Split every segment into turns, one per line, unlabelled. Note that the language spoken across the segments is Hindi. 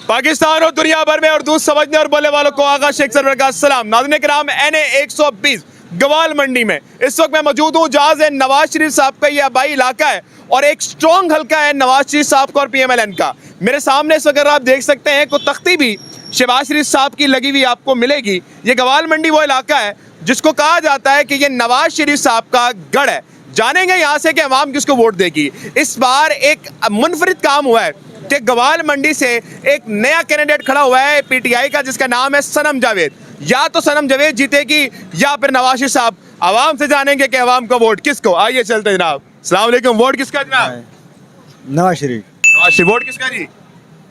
पाकिस्तान और दुनिया भर में उर्दू समझने और बोलने वालों को आगा शेख सरवर का सलाम। नाज़रीन किराम, NA 120 गवाल मंडी में इस वक्त मैं मौजूद हूँ। जहाज है नवाज शरीफ साहब का ये आबाई इलाका है और एक स्ट्रॉन्ग हल्का है नवाज शरीफ साहब का और PMLN का। मेरे सामने इस वक्त आप देख सकते हैं कुछ तख्ती भी शहबाज शरीफ साहब की लगी हुई आपको मिलेगी। ये गवाल मंडी वो इलाका है जिसको कहा जाता है कि ये नवाज शरीफ साहब का गढ़ है। जानेंगे यहाँ से कि अवाम किसको वोट देगी। इस बार एक मुनफरिद काम हुआ है कि गवाल मंडी से एक नया कैंडिडेट खड़ा हुआ है PTI का, जिसका नाम है सनम जावेद। या तो सनम जावेद जीतेगी या फिर नवाज शरीफ साहब। आवाम से जानेंगे कि आवाम का वोट किसको। आइए चलते जनाब। अस्सलाम वालेकुम। वोट किसका जनाब?
नवाज शरीफ।
नवाज शरीफ। वोट किसका जी?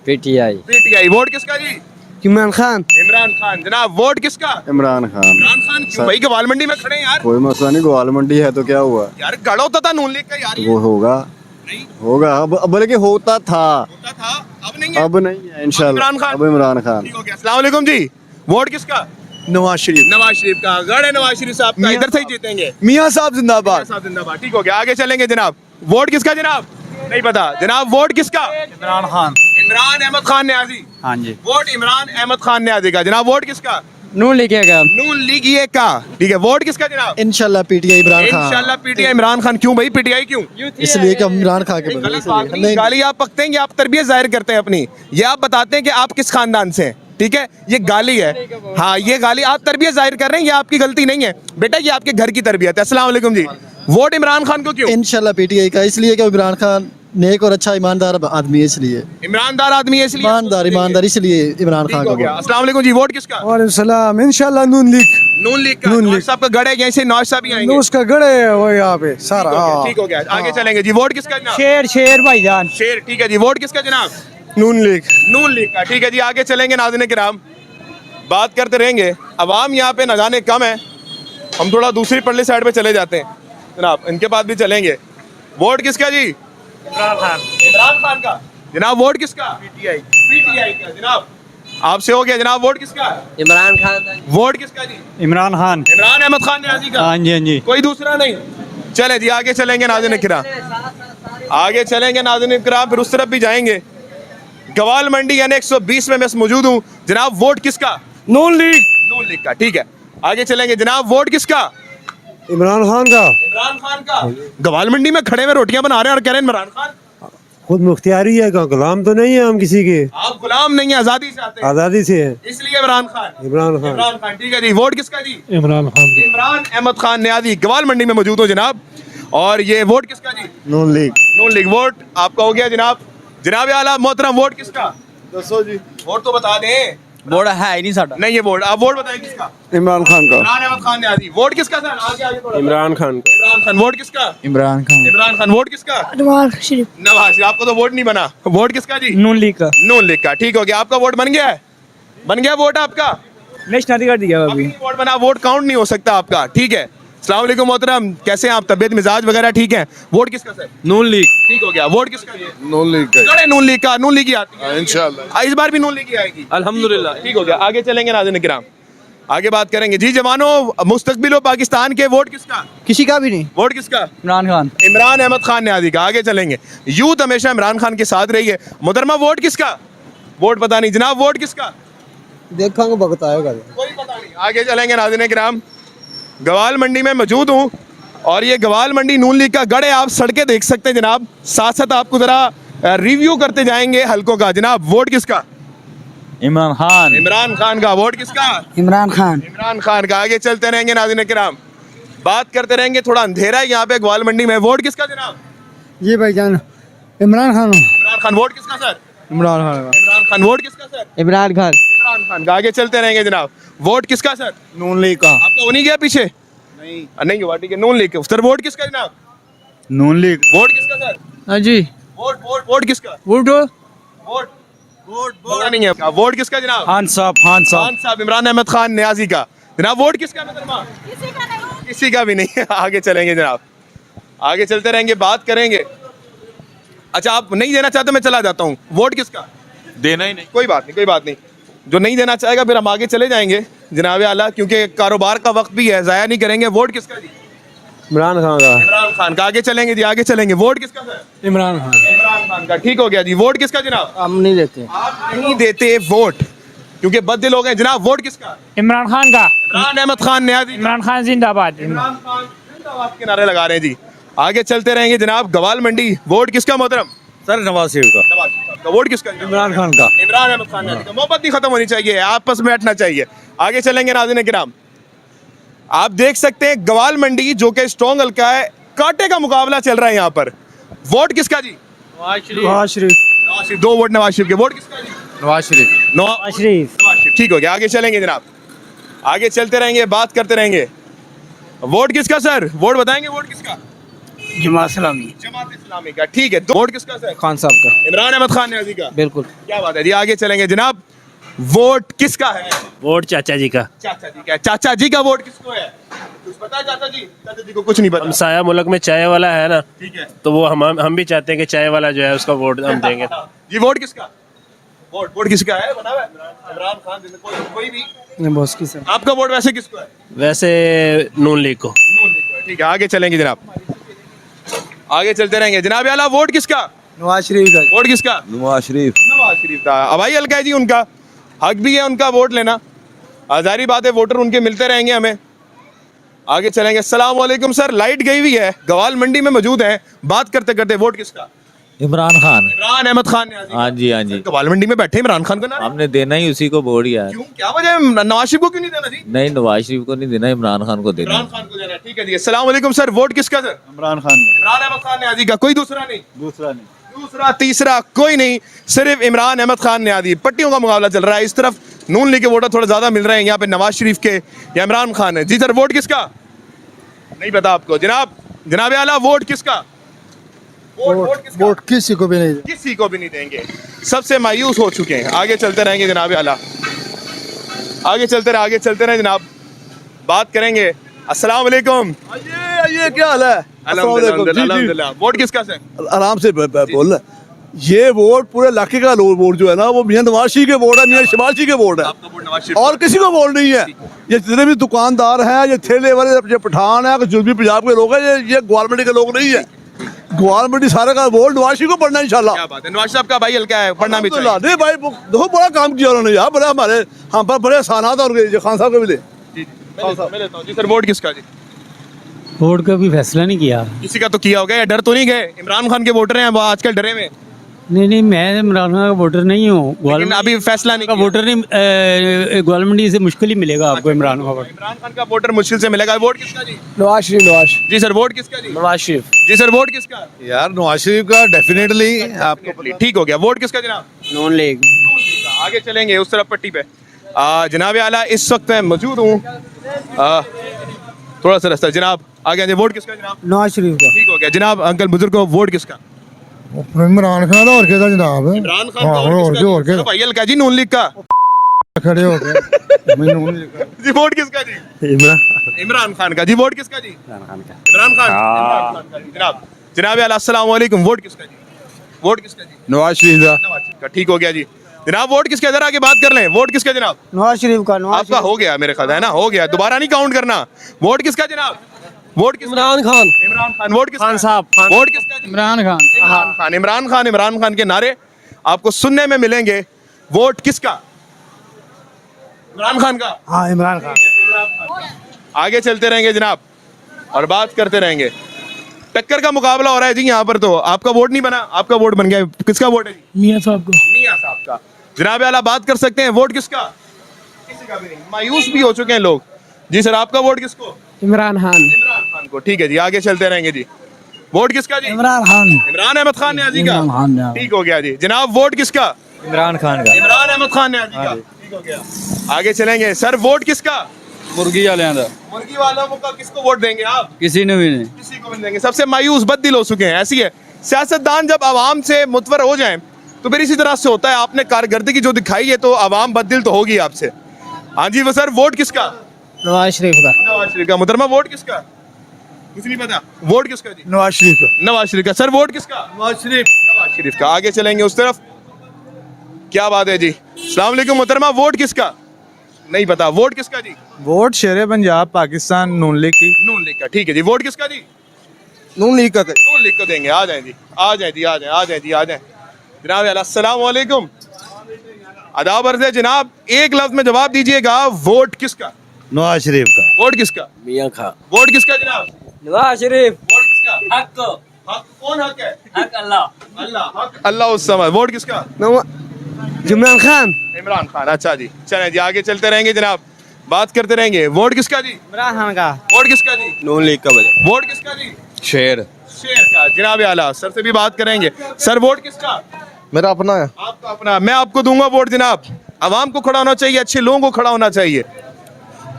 PTI। वोट किसका जी?
इमरान खान।
इमरान खान। जनाब वोट किसका?
इमरान खान।
इमरान खान क्यों भाई? गवाल मंडी में खड़े हैं यार।
कोई मसला नहीं, ग्वाल मंडी है तो क्या हुआ
यार गढ़ होता था नून लीग का यार।
वो होगा
नहीं
होगा अब बल्कि होता था,
होता था, अब नहीं है।
अब नहीं है इंशाल्लाह।
इमरान खान।
अब इमरान खान।
ठीक हो गया। अस्सलाम वालेकुम जी। वोट किसका?
नवाज शरीफ।
नवाज शरीफ का गढ़ है नवाज शरीफ साहब का। इधर से ही जीतेंगे।
मियाँ साहब जिंदाबाद।
साहब जिंदाबाद। ठीक हो गया। आगे चलेंगे जनाब। वोट किसका जनाब? नहीं पता जनाब। वोट किसका?
इमरान खान।
इमरान अहमद खान न्याजी।
हाँ जी।
वोट इमरान अहमद खान न्याजी का। जनाब वोट किसका?
नून लिखेगा।
नून लीग ये का। ठीक है। वोट किसका जनाब?
इंशाल्लाह PTI इमरान खान।
इंशाल्लाह PTI इमरान खान। क्यों भाई PTI क्यों?
इसलिए कि इमरान खान के
गलत बात नहीं। गाली आप पकते हैं कि आप तरबियत जाहिर करते हैं अपनी। ये आप बताते हैं कि आप किस खानदान से हैं। ठीक है, ये गाली है। हाँ, ये गाली आप तरबियत जाहिर कर रहे हैं, ये आपकी गलती नहीं है बेटा, ये आपके घर की तरबियत है। अस्सलाम वालेकुम जी। वोट इमरान खान को क्यों?
इंशाल्लाह PTI का, इसलिए कि इमरान खान नेक और अच्छा ईमानदार आदमी है, इसलिए
ईमानदार आदमी है इसलिए।
ईमानदार इसलिए इमरान खान
हो गया।
का।
अस्सलाम वालेकुम जी। वोट किसका?
और सलाम। इंशाल्लाह नून लीग।
नून लीग का। नवाज साहब का गढ़ है, यहीं से नवाज साहब भी आएंगे।
उसका गढ़ है वो यहाँ पे सारा।
ठीक हो गया। आगे चलेंगे जी। वोट किसका जनाब?
शेर भाईजान।
शेर। ठीक है जी। वोट किसका जनाब?
नून लीग।
नून लीग का। ठीक है जी। आगे चलेंगे नाज़रीन किराम, बात करते रहेंगे। अवाम यहाँ पे न जाने कम है, हम थोड़ा दूसरी पल्ली साइड पे चले जाते हैं जनाब, इनके पास भी चलेंगे। वोट किसका जी? इमरान खान। इमरान खान का। जनाब वोट किसका? PTI का। जनाब आपसे हो गया जनाब। वोट किसका?
इमरान खान।
वोट किसका जी?
इमरान खान।
इमरान अहमद खान न्याजी का।
हाँ जी, हाँ जी।
कोई दूसरा नहीं। चले जी आगे चलेंगे नाज़रीन किराम, आगे चलेंगे नाज़रीन किराम, फिर उस तरफ भी जाएंगे। गवाल मंडी NA 120 में मैं मौजूद हूँ जनाब। वोट किसका?
नून लीग।
नून लीग का। ठीक है। आगे चलेंगे जनाब। वोट किसका?
इमरान खान का।
इमरान खान का। गवाल मंडी में खड़े हुए रोटियां बना रहे हैं और कह रहे हैं इमरान खान।
खुद मुख्तियारी है, गुलाम तो नहीं है हम किसी के।
आप गुलाम नहीं है, आजादी चाहते हैं।
आजादी से है।
इसलिए इमरान खान।
इमरान खान।
इमरान खान। ठीक है जी। वोट किसका जी?
इमरान खान।
इमरान अहमद खान न्याजी। गवाल मंडी में मौजूद हो जनाब। और ये वोट किसका जी?
नून लीग।
नून लीग। वोट आपका हो गया जनाब। जनाब आला मोहतरम, वोट किसका?
दसो जी।
वोट तो बता दें।
वोट है ही नहीं साडा।
नहीं, ये वोट आप वोट बताएं किसका?
इमरान खान का।
इमरान अहमद खान न्याजी। वोट किसका सर? आगे आगे थोड़ा।
इमरान खान का।
इमरान खान। वोट किसका?
इमरान खान।
इमरान खान। वोट किसका?
नवाज शरीफ।
नवाज शरीफ। आपको तो वोट नहीं बना। वोट किसका जी?
नून लीग का।
नून लीग का। ठीक हो गया। आपका वोट बन गया है? बन गया वोट आपका?
नेशनल कर दिया
अभी नहीं वोट बना, वोट काउंट नहीं हो सकता आपका। ठीक है। अस्सलाम वालेकुम मोहतरम, कैसे हैं आप? तबीयत मिजाज वगैरह ठीक है? वोट किसका सर?
नून लीग।
ठीक हो गया। वोट किसका?
नून लीग का
गढ़ है नून लीग का। नून लीग ही आती है
इंशाल्लाह।
इस बार भी नून लीग ही आएगी
अल्हम्दुलिल्लाह।
ठीक हो गया। आगे चलेंगे नाज़रीन किराम, आगे बात करेंगे जी। जवानों, मुस्तकबिल पाकिस्तान के वोट किसका?
किसी का भी नहीं।
वोट किसका?
इमरान खान।
इमरान अहमद खान न्याजी का। आगे चलेंगे। यूथ हमेशा इमरान खान के साथ रही है। मोहतरमा वोट किसका? वोट पता नहीं जनाब। वोट किसका?
देखा बताएगा।
कोई पता नहीं। आगे चलेंगे नाज़रीन किराम, गवाल मंडी में मौजूद हूँ और ये गवाल मंडी नून लीग का गढ़ है। आप सड़कें देख सकते हैं जनाब, साथ साथ आपको जरा रिव्यू करते जाएंगे हल्कों का। जनाब वोट किसका?
इमरान खान।
इमरान खान का। वोट किसका?
इमरान खान।
इमरान खान का। आगे चलते रहेंगे नाज़रीन किराम, बात करते रहेंगे। थोड़ा अंधेरा है यहाँ पे गवाल मंडी में। वोट किसका जनाब?
जी भाईजान, इमरान खान।
इमरान खान। वोट किसका सर?
इमरान खान का।
इमरान खान। वोट किसका सर?
इमरान खान।
इमरान खान का। आगे चलते रहेंगे जनाब। वोट किसका सर?
नून लीग का।
आपका हो नहीं गया पीछे? नहीं हुआ। ठीक है। नून लीग। सर वोट किसका जनाब?
नून लीग।
वोट किसका सर?
हाँ जी।
वोट वोट वोट किसका?
वोट
वोट वोट पता नहीं है। वोट किसका जनाब?
खान साहब। खान
खान साहब। इमरान अहमद खान न्याजी का। जनाब वोट किसका? किसी का भी नहीं। आगे चलेंगे जनाब, आगे चलते रहेंगे, बात करेंगे। अच्छा आप नहीं देना चाहते, मैं चला जाता हूँ। वोट किसका?
देना ही नहीं।
कोई बात नहीं, कोई बात नहीं। जो नहीं देना चाहेगा फिर हम आगे चले जाएंगे जनाब आला, क्योंकि कारोबार का वक्त भी है, ज़ाया नहीं करेंगे। वोट किसका जी?
इमरान खान का।
इमरान खान का। आगे चलेंगे जी, आगे चलेंगे। वोट किसका सर?
इमरान खान।
इमरान खान का। ठीक हो गया जी। वोट किसका जनाब?
हम नहीं देते।
आप नहीं देते वोट क्योंकि बददिल हो गए जनाब। वोट किसका?
इमरान खान का।
इमरान अहमद खान न्याजी।
इमरान खान जिंदाबाद।
इमरान खान जिंदाबाद के नारे लगा रहे हैं जी। आगे चलते रहेंगे जनाब। गवाल मंडी, वोट किसका मोहतरम?
सर नवाज शरीफ का।
नवाज शरीफ का। वोट किसका?
इमरान खान का।
इमरान अहमद खान न्याजी का। मोहब्बत नहीं खत्म होनी चाहिए, आपस में बैठना चाहिए। आगे चलेंगे नाज़रीन किराम। आप देख सकते हैं गवाल मंडी जो कि स्ट्रॉन्ग हल्का है, कांटे का मुकाबला चल रहा है यहाँ पर। वोट किसका जी?
नवाज शरीफ।
नवाज शरीफ। 2 वोट नवाज शरीफ के। वोट किसका जी?
नवाज शरीफ।
नवाज
शरीफ।
शरीफ। ठीक हो गया। आगे चलेंगे जनाब, आगे चलते रहेंगे, बात करते रहेंगे। वोट किसका सर? वोट बताएंगे। वोट किसका?
जमात इस्लामी।
जमात इस्लामी का। ठीक है। वोट किसका सर?
खान साहब का।
इमरान अहमद खान न्याजी का।
बिल्कुल।
क्या बात है जी। आगे चलेंगे जनाब। वोट किसका है?
वोट चाचा जी का।
चाचा जी का। चाचा जी का वोट किसको है? कुछ पता है चाचा जी? चाचा जी को कुछ नहीं पता।
हमसाया मुल्क में चाय वाला है ना,
ठीक है
तो वो हम भी चाहते हैं कि चाय वाला जो है उसका वोट हम देंगे।
जी। वोट किसका? वोट किसका है? बताओ। इमरान खान कोई भी।
बॉस की सर।
आपका वोट वैसे किसको है?
वैसे नून लीग को।
ठीक है। आगे चलेंगे जनाब, आगे चलते रहेंगे जनाब। आला वोट किसका?
नवाज शरीफ का।
वोट किसका?
नवाज शरीफ।
नवाज शरीफ का। अब भाई हल्का है जी, उनका हक भी है उनका वोट लेना, जाहिर बात है वोटर उनके मिलते रहेंगे हमें। आगे चलेंगे। अस्सलाम वालेकुम सर, लाइट गई हुई है, गवाल मंडी में मौजूद है, बात करते करते। वोट किसका?
इमरान खान।
इमरान अहमद खान न्याजी।
हाँ जी, हाँ जी।
गवाल मंडी में बैठे इमरान खान को ना,
हमने देना ही उसी को वोट यार।
क्यों, क्या वजह है? नवाज शरीफ को क्यों नहीं देना जी?
नहीं, नवाज शरीफ को नहीं देना, इमरान खान को देना।
इमरान खान को देना। ठीक है जी। अस्सलाम वालेकुम सर, वोट किसका सर?
इमरान खान।
इमरान अहमद खान न्याजी का। कोई दूसरा नहीं?
दूसरा नहीं।
दूसरा तीसरा कोई नहीं, सिर्फ इमरान अहमद खान न्याजी। पट्टियों का मुकाबला चल रहा है। इस तरफ नून लीग के वोटर थोड़ा ज्यादा मिल रहे हैं, यहाँ पे नवाज शरीफ के या इमरान खान है। जी सर, वोट किसका? नहीं पता आपको जनाब? जनाब आला वोट किसका? वोट किसका?
वोट किसी को भी नहीं।
किसी को भी नहीं देंगे, सबसे मायूस हो चुके हैं। आगे चलते रहेंगे जनाब आला, आगे चलते रहे जनाब, बात करेंगे। अस्सलाम वालेकुम।
ये क्या हाल है?
अल्हम्दुलिल्लाह। वोट किसका सर?
आराम से बोल रहे। ये वोट पूरे इलाके का वोट जो है ना, वो मियां नवाज शरीफ के वोट है, मियां शहबाज शरीफ के वोट है।
आपका वोट नवाज शरीफ।
और किसी को वोट नहीं है। ये जितने भी दुकानदार हैं, ये ठेले वाले, ये पठान है, जुलमी पंजाब के लोग हैं, ये ग्वालमंडी के लोग नहीं है। ग्वालमंडी सारे का वोट नवाज शरीफ को पढ़ना इंशाल्लाह।
क्या बात है, नवाज साहब का भाई हल्का है, पढ़ना भी चाहिए।
नहीं भाई, देखो बड़ा काम किया उन्होंने यार, बड़े हमारे हम पर बड़े आसानात है उनके। खान साहब को मिले।
मैं लेता हूं जी सर। वोट किसका जी?
वोट का भी फैसला नहीं किया।
किसी का तो किया होगा, या डर तो नहीं गए? इमरान खान के वोटर हैं वो आजकल डरे हुए,
नहीं, मैं इमरान खान का वोटर नहीं हूँ।
लेकिन अभी फैसला नहीं
का
किया।
वोटर नहीं, ग्वालमंडी से मुश्किल ही मिलेगा आपको इमरान का वोट।
इमरान खान का वोटर मुश्किल से मिलेगा। वोट किसका जी?
नवाज शरीफ। नवाज।
जी सर, वोट किसका जी?
नवाज शरीफ।
जी सर, वोट किसका?
यार नवाज शरीफ का डेफिनेटली आपको
ठीक हो गया। वोट किसका जनाब?
नून लीग।
आगे चलेंगे उस तरफ पट्टी पे। जनाब आला इस वक्त मैं मौजूद हूँ, थोड़ा सा रास्ता जनाब आगे। वोट किसका जनाब?
नवाज शरीफ का।
ठीक हो गया जनाब। अंकल बुजुर्ग को वोट किसका?
इमरान खान और किसका जनाब?
इमरान खान का। और किसका? भाई हल्का जी, नून लीग का।
खड़े हो गए। मैं नून लीग का।
जी वोट किसका जी? इमरान खान का। जी वोट किसका जी? इमरान खान का जी। जनाब आला अस्सलाम वालेकुम। वोट किसका जी? वोट किसका जी?
नवाज शरीफ
नवाज शरीफ का। ठीक हो गया जी जनाब। वोट किसका? इधर आके बात कर लें। वोट किसका जनाब?
नवाज शरीफ का।
आपका हो गया मेरे ख्याल है ना, हो गया, दोबारा नहीं काउंट करना। वोट किसका जनाब? वोट किसका?
इमरान खान।
इमरान खान। वोट किसका?
खान साहब।
वोट किसका?
इमरान खान।
इमरान खान। इमरान खान। इमरान खान के नारे आपको सुनने में मिलेंगे। वोट किसका? इमरान खान का।
हाँ, इमरान खान।
आगे चलते रहेंगे जनाब और बात करते रहेंगे। टक्कर का मुकाबला हो रहा है जी यहाँ पर। तो आपका वोट नहीं बना, आपका वोट बन गया। किसका वोट है जी?
मियाँ साहब को।
मियां साहब का। जनाब आला बात कर सकते हैं। वोट किसका? किसी का भी नहीं, मायूस भी हो चुके हैं लोग। जी सर, आपका वोट किसको?
इमरान खान।
इमरान खान को। ठीक है जी, आगे चलते रहेंगे जी। वोट किसका जी?
इमरान खान।
इमरान अहमद खान न्याजी का।
इमरान खान।
ठीक हो गया जी जनाब। वोट किसका?
इमरान खान का।
इमरान अहमद खान न्याजी का। ठीक हो गया। आगे चलेंगे सर। वोट किसका?
मुर्गी वाले
मुर्गी वालों का। किसको वोट देंगे आप?
किसी ने भी नहीं।
किसी को नहीं देंगे। सबसे मायूस बददिल हो चुके हैं। ऐसी है सियासतदान, जब आवाम से मुतवर हो जाएं तो फिर इसी तरह से होता है। आपने कारकर्दगी जो दिखाई है तो आवाम बददिल तो होगी आपसे। हाँ जी वो सर, वोट किसका?
नवाज शरीफ का।
नवाज शरीफ का। मुहतरमा वोट किसका? कुछ नहीं पता। वोट किसका जी?
नवाज शरीफ का।
नवाज शरीफ का। सर वोट किसका?
नवाज शरीफ।
नवाज शरीफ का। आगे चलेंगे उस तरफ। क्या बात है जी। अस्सलाम वालेकुम मुहतरमा, वोट किसका? नहीं पता। वोट किसका जी?
वोट शेर पंजाब पाकिस्तान नून लीग की।
नून लीग का, ठीक है जी। वोट किसका जी?
नून लीग का।
नून लीग को देंगे। आ जाए जी, आ जाए जी, आ जाए, आ जाए जी, आ जाए जनाब। अस्सलाम वालेकुम, आदाब अर्ज़ है जनाब। एक लफ्ज में जवाब दीजिएगा, वोट किसका?
नवाज शरीफ का।
वोट किसका?
मियां खां।
वोट किसका जनाब?
नवाज शरीफ।
वोट किसका?
हक
हक कौन हक है?
हक अल्लाह।
अल्लाह हक, अल्लाह उस समय। वोट किसका?
इमरान खान।
इमरान खान। अच्छा जी, चलें जी, आगे चलते रहेंगे जनाब, बात करते रहेंगे। वोट किसका जी?
इमरान खान का।
वोट किसका जी?
नून लीग का वजह।
वोट किसका जी?
शेर।
शेर का। जनाब आला सर से भी बात करेंगे। सर वोट किसका?
मेरा अपना है।
आपका अपना। मैं आपको दूंगा वोट जनाब। आवाम को खड़ा होना चाहिए, अच्छे लोगों को खड़ा होना चाहिए।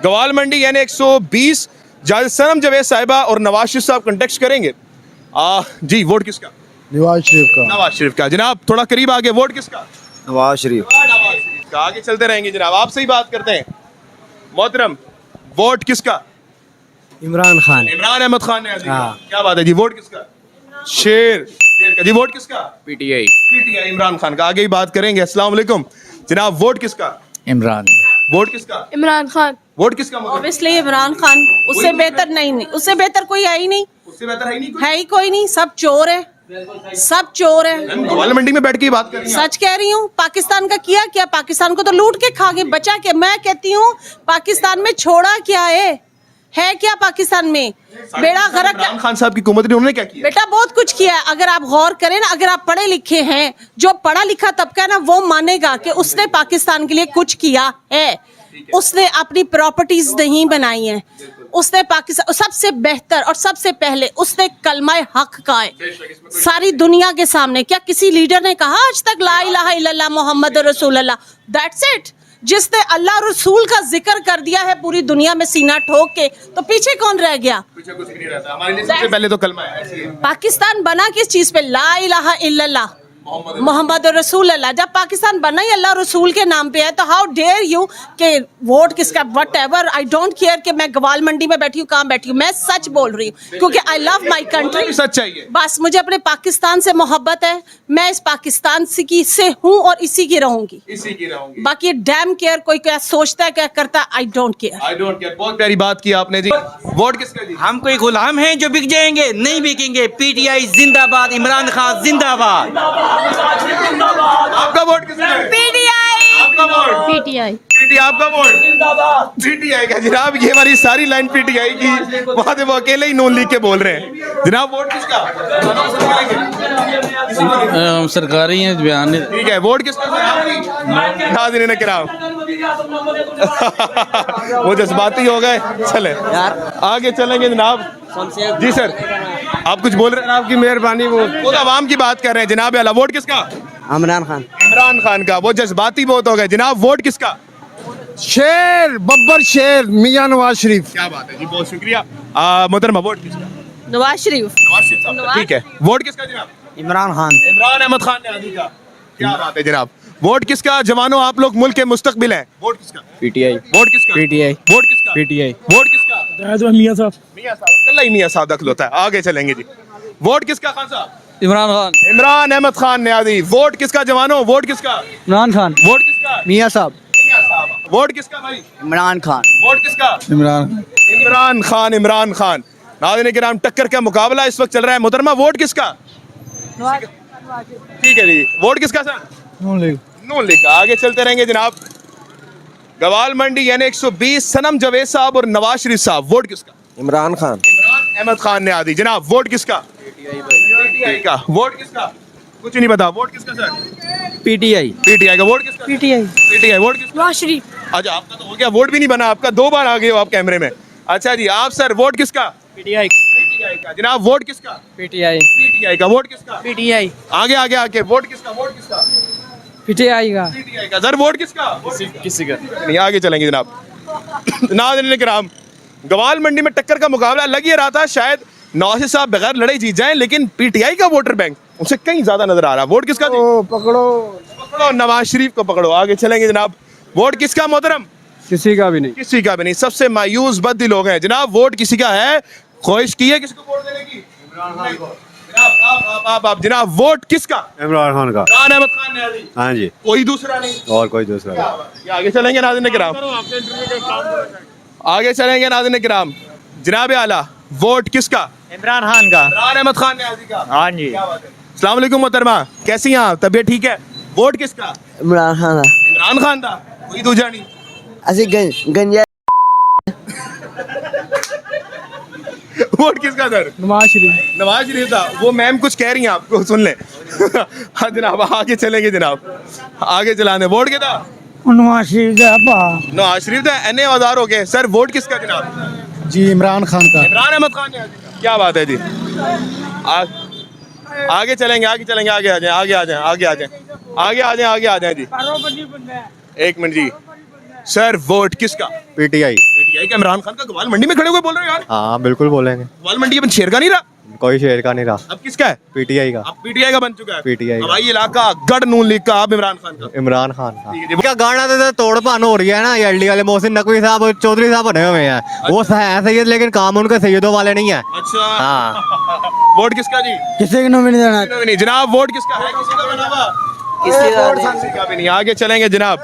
गवाल मंडी यानी 120, जज सनम जवेद साहिबा और नवाज शरीफ साहब कंटेक्ट करेंगे। जी, वोट किसका?
नवाज शरीफ का।
नवाज शरीफ का। जनाब थोड़ा करीब आगे, वोट किसका?
नवाज शरीफ।
नवाज शरीफ का। आगे चलते रहेंगे जनाब, आपसे ही बात करते हैं। मोहतरम, वोट किसका?
इमरान खान।
इमरान अहमद खान ने आज़ी का।
हाँ।
क्या बात है जी, वोट किसका? शेर का जी। वोट किसका?
पीटीआई।
पीटीआई इमरान खान का। आगे ही बात करेंगे। अस्सलाम वालेकुम जनाब, वोट किसका?
इमरान।
वोट किसका?
इमरान खान।
वोट किसका? मोहतरम?
ऑब्वियसली इमरान खान। उससे बेहतर नहीं, उससे बेहतर कोई है ही नहीं,
उससे बेहतर है ही नहीं कोई।
है ही कोई नहीं। सब चोर है, सब चोर है।
हम गवाल मंडी में बैठ के ही बात कर रही हैं।
सच कह रही हूँ। पाकिस्तान का किया क्या? पाकिस्तान को तो लूट के खा गए, बचा के। मैं कहती हूँ पाकिस्तान में छोड़ा क्या है क्या पाकिस्तान में? बेड़ा गरक।
इमरान खान साहब की हुकूमत ने उन्होंने क्या किया?
बेटा बहुत कुछ किया है। अगर आप गौर करें ना, अगर आप पढ़े लिखे हैं, जो पढ़ा लिखा तबका है ना, वो मानेगा कि उसने पाकिस्तान के लिए कुछ किया है। उसने अपनी प्रॉपर्टीज नहीं बनाई हैं। उसने पाकिस्तान सबसे बेहतर और सबसे पहले उसने कलमा हक का है सारी दुनिया के सामने। क्या किसी लीडर ने कहा आज तक ला इलाहा इल्लल्लाह मोहम्मद रसूलुल्लाह? That's it. जिसने अल्लाह रसूल का जिक्र कर दिया है पूरी दुनिया में सीना ठोक के, तो पीछे कौन रह गया?
पीछे कुछ भी नहीं रहता हमारे लिए। सबसे पहले तो कलमा है, ऐसी है।
पाकिस्तान बना किस चीज पे? ला इलाहा इल्लल्लाह मोहम्मद रसूल अल्लाह। जब पाकिस्तान बना ही अल्लाह रसूल के नाम पे है, तो हाउ डेयर यू के वोट किसका? What ever, I don't care कि मैं गवाल मंडी में बैठी हूँ, कहाँ बैठी हूँ। मैं सच बोल रही हूँ क्योंकि आई लव माई कंट्री।
सच चाहिए।
बस मुझे अपने पाकिस्तान से मोहब्बत है। मैं इस पाकिस्तान से हूँ और इसी की रहूंगी।
इसी की रहूंगी।
बाकी डैम केयर कोई क्या सोचता है, क्या करता है, I don't care.
I don't care. बहुत प्यारी बात की आपने जी। वोट किसका जी?
हम कोई गुलाम हैं जो बिक जाएंगे? नहीं बिकेंगे। पीटीआई जिंदाबाद, इमरान खान जिंदाबाद।
आपका वोट किसका है?
पीटीआई।
आपका वोट?
पीटीआई।
पीटीआई। आपका वोट? पीटीआई का। जनाब ये हमारी सारी लाइन पीटीआई की, वहां से वो अकेले ही नून लीग के बोल रहे हैं। जनाब वोट किसका?
सरकारी है बयान।
ठीक है, वोट किसका? नाज़रीन किराम, वो जज्बाती हो गए। चले आगे चलेंगे जनाब। जी सर, आप कुछ बोल रहे हैं? आपकी मेहरबानी। वो आवाम की बात कर रहे हैं जनाब आला। वोट किसका?
इमरान खान।
इमरान खान का। वो जज्बाती बहुत हो गए जनाब। वोट किसका?
शेर बब्बर शेर मियां नवाज शरीफ।
क्या बात है जी, बहुत शुक्रिया। मोहतरमा, वोट किसका?
नवाज शरीफ।
नवाज शरीफ साहब का। ठीक है, वोट किसका जनाब?
इमरान खान।
इमरान अहमद खान ने आज़ी का। क्या बात है जनाब। वोट किसका? जवानों, आप लोग मुल्क के मुस्तकबिल हैं। वोट किसका?
पीटीआई।
वोट किसका?
पीटीआई।
वोट किसका?
पीटीआई।
वोट किसका?
मियां साहब।
मियां साहब। कल्ला ही मियां साहब दखल होता है। आगे चलेंगे जी। वोट किसका खान साहब?
इमरान खान।
इमरान अहमद खान ने आज़ी। वोट किसका जवानों? वोट किसका?
इमरान खान।
वोट किसका?
मियां साहब।
मियां साहब। वोट किसका भाई?
इमरान खान।
वोट किसका?
इमरान।
इमरान खान। इमरान खान। नाज़रीन किराम, टक्कर का मुकाबला इस वक्त चल रहा है। मोहतरमा, वोट किसका? ठीक है जी। वोट किसका सर?
नून लीग।
नून लीग का। आगे चलते रहेंगे जनाब। गवाल मंडी यानी 120, सनम जवेद साहब और नवाज शरीफ साहब। वोट किसका?
इमरान खान।
इमरान अहमद खान ने आदी। जनाब वोट किसका? पीटीआई का। वोट किसका? कुछ नहीं पता। वोट किसका सर?
पीटीआई।
पीटीआई का। वोट किसका?
पीटीआई।
पीटीआई। वोट किसका?
नवाज शरीफ।
अच्छा, आपका तो हो गया, वोट भी नहीं बना आपका। 2 बार आ गए हो आप कैमरे में। अच्छा जी, आप सर वोट किसका?
पीटीआई।
पीटीआई का। जनाब वोट किसका?
पीटीआई।
पीटीआई का। वोट किसका?
पीटीआई।
आगे आगे आके वोट किसका? वोट किसका?
पीटीआई का।
पीटीआई का। सर वोट किसका?
किसी का
नहीं। आगे चलेंगे जनाब। नाज़रीन किराम, गवाल मंडी में टक्कर का मुकाबला लग ही रहा था। शायद नवाज साहब बगैर लड़ाई जीत जाएं, लेकिन पीटीआई का वोटर बैंक उनसे कहीं ज्यादा नजर आ रहा। वोट किसका? पकड़ो नवाज शरीफ को पकड़ो। आगे चलेंगे जनाब। वोट किसका मोहतरम?
किसी का भी नहीं।
किसी का भी नहीं। सबसे मायूस बददिल लोग हैं जनाब। वोट किसी का है? ख्वाहिश की है किसी को वोट देने की? आप जनाब, वोट किसका?
इमरान खान का।
इमरान अहमद खान न्याजी,
हाँ जी,
कोई दूसरा नहीं।
और कोई दूसरा
ये आगे चलेंगे नाज़रीन किराम, आगे चलेंगे नाज़रीन किराम। जनाब आला, वोट किसका?
इमरान खान का।
इमरान अहमद खान न्याजी का।
हाँ जी।
अस्सलाम वालेकुम मोहतरमा, कैसी हैं आप? तबीयत ठीक है? वोट किसका?
इमरान खान
इमरान खान था, कोई दूसरा नहीं।
ਅਸੀਂ ਗੰਜਾ
वोट किसका सर?
नवाज शरीफ।
नवाज शरीफ था। वो मैम कुछ कह रही हैं, आपको सुन ले। हाँ जनाब, आगे चलेंगे जनाब, आगे चलाने। वोट किसका?
नवाज शरीफ
नवाज शरीफ था। एन आज़ार हो गए सर। वोट किसका जनाब?
जी इमरान खान का।
इमरान अहमद खान ने। क्या बात है जी। आगे चलेंगे, आगे चलेंगे, आगे आ जाए, आगे आ जाए, आगे आ जाए, आगे आ जाए, आगे आ जाए जी। एक मिनट जी सर, वोट किसका?
पीटीआई।
पीटीआई का। इमरान खान का। गवाल मंडी में खड़े हुए बोल रहे हो यार?
हाँ बिल्कुल बोलेंगे,
गवाल मंडी अपन शेर का नहीं रहा,
कोई शेर का नहीं रहा,
अब किसका है?
पीटीआई का।
अब पीटीआई का बन चुका है।
PTI का।
हवाई इलाका गढ़ नून लीग का, अब इमरान खान का।
इमरान खान का।
ठीक है जी।
क्या गाना तो तोड़ पान हो रही है ना, ये एलडी वाले मोहसिन नकवी साहब, चौधरी साहब बने हुए हैं, वो है सैयद, लेकिन काम उनके सैयदों वाले नहीं है।
अच्छा
हाँ।
वोट किसका जी?
किसी को नहीं देना।
नहीं जनाब, वोट किसका है? किसी का बना हुआ? किसी का भी नहीं। आगे चलेंगे जनाब,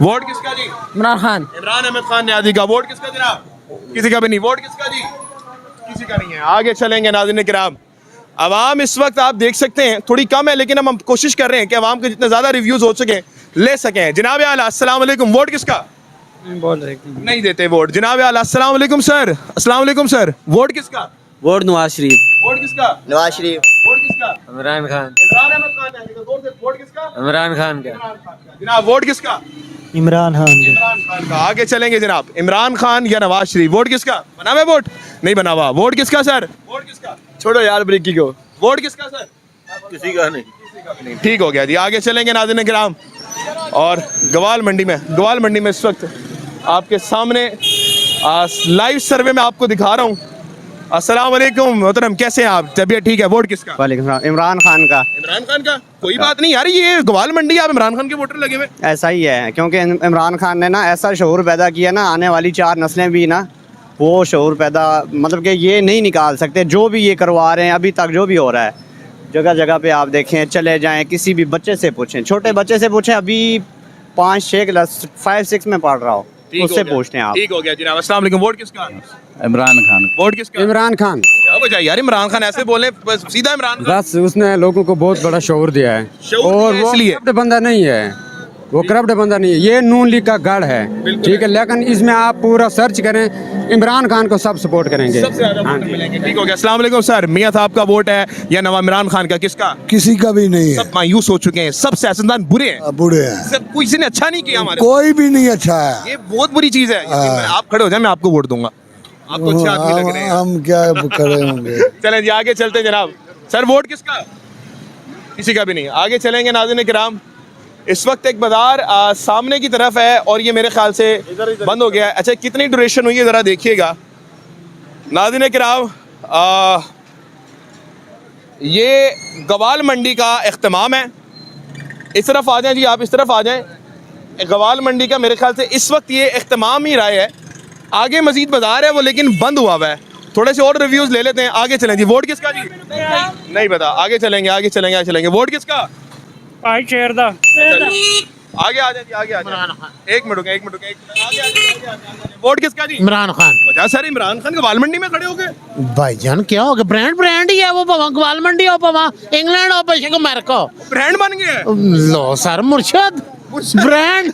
वोट किसका जी?
इमरान खान।
इमरान अहमद खान न्याजी का। वोट किसका जनाब? किसी का भी नहीं। वोट किसका जी? किसी का नहीं है। आगे चलेंगे नाज़रीन किराम। अवाम इस वक्त आप देख सकते हैं थोड़ी कम है, लेकिन हम कोशिश कर रहे हैं कि अवाम के जितने ज्यादा रिव्यूज हो सके ले सकें। जनाब आला, अस्सलाम वालेकुम, वोट किसका? नहीं देते वोट। जनाब आला, अस्सलाम वालेकुम सर। अस्सलाम वालेकुम सर, वोट किसका?
वोट नवाज शरीफ।
वोट किसका?
नवाज शरीफ।
वोट किसका?
इमरान खान।
इमरान अहमद खान न्याजी का। जोर से, वोट किसका?
इमरान खान का।
इमरान खान का। जनाब, वोट किसका?
इमरान खान
इमरान खान का। आगे चलेंगे जनाब, इमरान खान या नवाज शरीफ, वोट किसका? बना हुआ है वोट? नहीं बना हुआ। वोट किसका सर? वोट किसका?
छोड़ो यार ब्रिकी को।
वोट किसका सर?
किसी का नहीं।
ठीक हो गया जी। आगे चलेंगे नाज़रीन किराम, और गवाल मंडी में इस वक्त आपके सामने लाइव सर्वे में आपको दिखा रहा हूँ। अस्सलाम वालेकुम मोहतरम, कैसे हैं आप? तबीयत ठीक है? वोट किसका?
इमरान खान का।
इमरान खान का। कोई बात नहीं यार, ये गवाल मंडी, आप इमरान खान के वोटर लगे हुए।
ऐसा ही है, क्योंकि इमरान खान ने ना ऐसा शऊर पैदा किया ना, आने वाली 4 नस्लें भी ना वो शऊर पैदा, मतलब कि ये नहीं निकाल सकते जो भी ये करवा रहे हैं अभी तक, जो भी हो रहा है जगह जगह पे आप देखें, चले जाएं, किसी भी बच्चे से पूछें, छोटे बच्चे से पूछें, अभी 5-6 क्लास 5-6 में पढ़ रहा हो, उससे पूछते हैं आप।
ठीक हो गया जनाब। अस्सलाम वालेकुम, वोट किसका?
इमरान खान।
वोट किसका?
इमरान खान।
क्या वजह यार, इमरान खान ऐसे बोले बस सीधा इमरान खान?
बस उसने लोगों को बहुत बड़ा शौर दिया है,
शऊर
और
दिया
वो
इसलिए?
करप्ट बंदा नहीं है, वो करप्ट बंदा नहीं है, ये नून लीग का गढ़ है, ठीक है, लेकिन इसमें आप पूरा सर्च करें, इमरान खान को सब सपोर्ट करेंगे।
सबसे ज्यादा वोटर मिलेंगे। ठीक हो गया। अस्सलाम वालेकुम सर, मियां साहब का वोट है या नवा इमरान खान का, किसका?
किसी का भी नहीं
सब मायूस हो चुके हैं, सब सियासतदान बुरे हैं,
बुरे हैं,
सब किसी ने अच्छा नहीं किया हमारे।
कोई भी नहीं अच्छा है।
ये बहुत बुरी चीज है। आप खड़े हो जाए, मैं आपको वोट दूंगा, आपको अच्छे आदमी लग रहे हैं।
हम क्या करे होंगे।
चलें जी, आगे चलते हैं जनाब। सर, वोट किसका? किसी का भी नहीं। आगे चलेंगे नाज़रीन किराम। इस वक्त एक बाजार सामने की तरफ है, और ये मेरे ख्याल से बंद हो गया है। अच्छा, कितनी ड्यूरेशन हुई है ज़रा देखिएगा नाज़रीन किराम। ये गवाल मंडी का इख्तिमाम है। इस तरफ आ जाएं जी, आप इस तरफ आ जाएं। गवाल मंडी का मेरे ख्याल से इस वक्त ये इख्तिमाम ही रहा है। आगे मजीद बाजार है वो, लेकिन बंद हुआ हुआ है। थोड़े से और रिव्यूज ले लेते हैं। आगे चलें जी। वोट किसका जी? नहीं पता। आगे चलेंगे, आगे चलेंगे, आगे चलेंगे। वोट किसका?
भाई शेर दा।
आगे आ जाए जी, आगे आ जाए। एक मिनट, एक मिनट, आगे आ जाए। वोट किसका जी?
इमरान खान।
वजह सर, इमरान खान गवाल मंडी में खड़े हो गए।
भाईजान क्या हो गया, ब्रांड ही है वो, पवा ग्वाल मंडी हो, पवा इंग्लैंड हो, पशे को अमेरिका,
ब्रांड बन गए।
लो सर मुर्शद ब्रांड।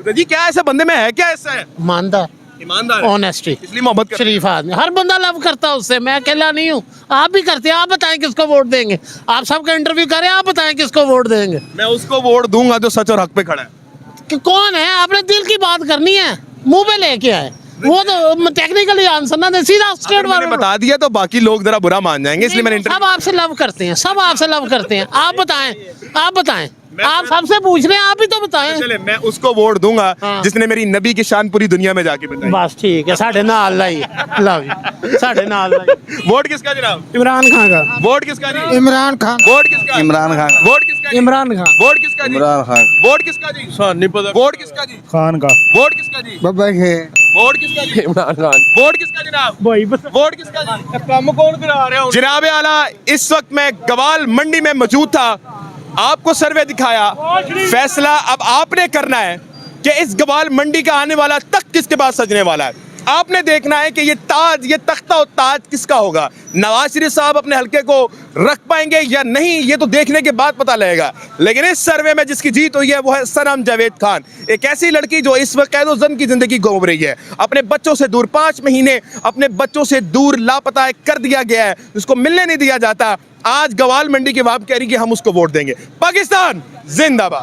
तो जी क्या ऐसा बंदे में है, क्या ऐसा है?
ईमानदार,
ईमानदार है।
ऑनेस्टी,
इसलिए मोहब्बत करते हैं।
शरीफ आदमी, हर बंदा लव करता है उससे, मैं अकेला नहीं हूँ, आप भी करते हैं। आप बताएं किसको वोट देंगे, आप सबका इंटरव्यू करें, आप बताएं किसको वोट देंगे।
मैं उसको वोट दूंगा जो सच और हक पे खड़ा है।
कि कौन है, आपने दिल की बात करनी है, मुंह पे लेके आए, वो तो टेक्निकली आंसर ना दे, सीधा स्ट्रेट
अगर मैंने बता दिया तो बाकी लोग जरा बुरा मान जाएंगे, इसलिए मैंने
सब आपसे लव करते हैं, सब आपसे लव करते हैं। आप बताएं, आप बताएं, आप सबसे पूछ रहे हैं, आप ही तो बताएं।
चले, मैं उसको वोट दूंगा
हाँ।
जिसने मेरी नबी की शान पूरी दुनिया में जाके बताई।
बस ठीक है, साढ़े नाल लाई, लव यू, साढ़े नाल लाई।
वोट किसका जनाब?
इमरान खान का।
वोट किसका जी?
इमरान खान।
वोट किसका?
इमरान खान।
वोट किसका जी?
इमरान खान।
वोट किसका जी?
इमरान खान।
वोट किसका जी?
नहीं पता।
वोट किसका जी?
खान का।
वोट किसका जी?
बाबा है।
वोट किसका जी?
इमरान खान
वोट किसका जनाब? वोट किसका जी? काम कौन करा रहे हो? जनाब आला, इस वक्त मैं गवाल मंडी में मौजूद था, आपको सर्वे दिखाया, फैसला अब आपने करना है कि इस गवाल मंडी का आने वाला तख्त किसके पास सजने वाला है। आपने देखना है कि ये ताज, ये तख्ता और ताज किसका होगा। नवाज शरीफ साहब अपने हल्के को रख पाएंगे या नहीं, ये तो देखने के बाद पता लगेगा। लेकिन इस सर्वे में जिसकी जीत हुई है वो है सनम जावेद खान, एक ऐसी लड़की जो इस वक्त कैद जन की जिंदगी घूम रही है, अपने बच्चों से दूर, 5 महीने अपने बच्चों से दूर लापता कर दिया गया है, उसको मिलने नहीं दिया जाता। आज गवाल मंडी की वाप कह रही कि हम उसको वोट देंगे। पाकिस्तान जिंदाबाद।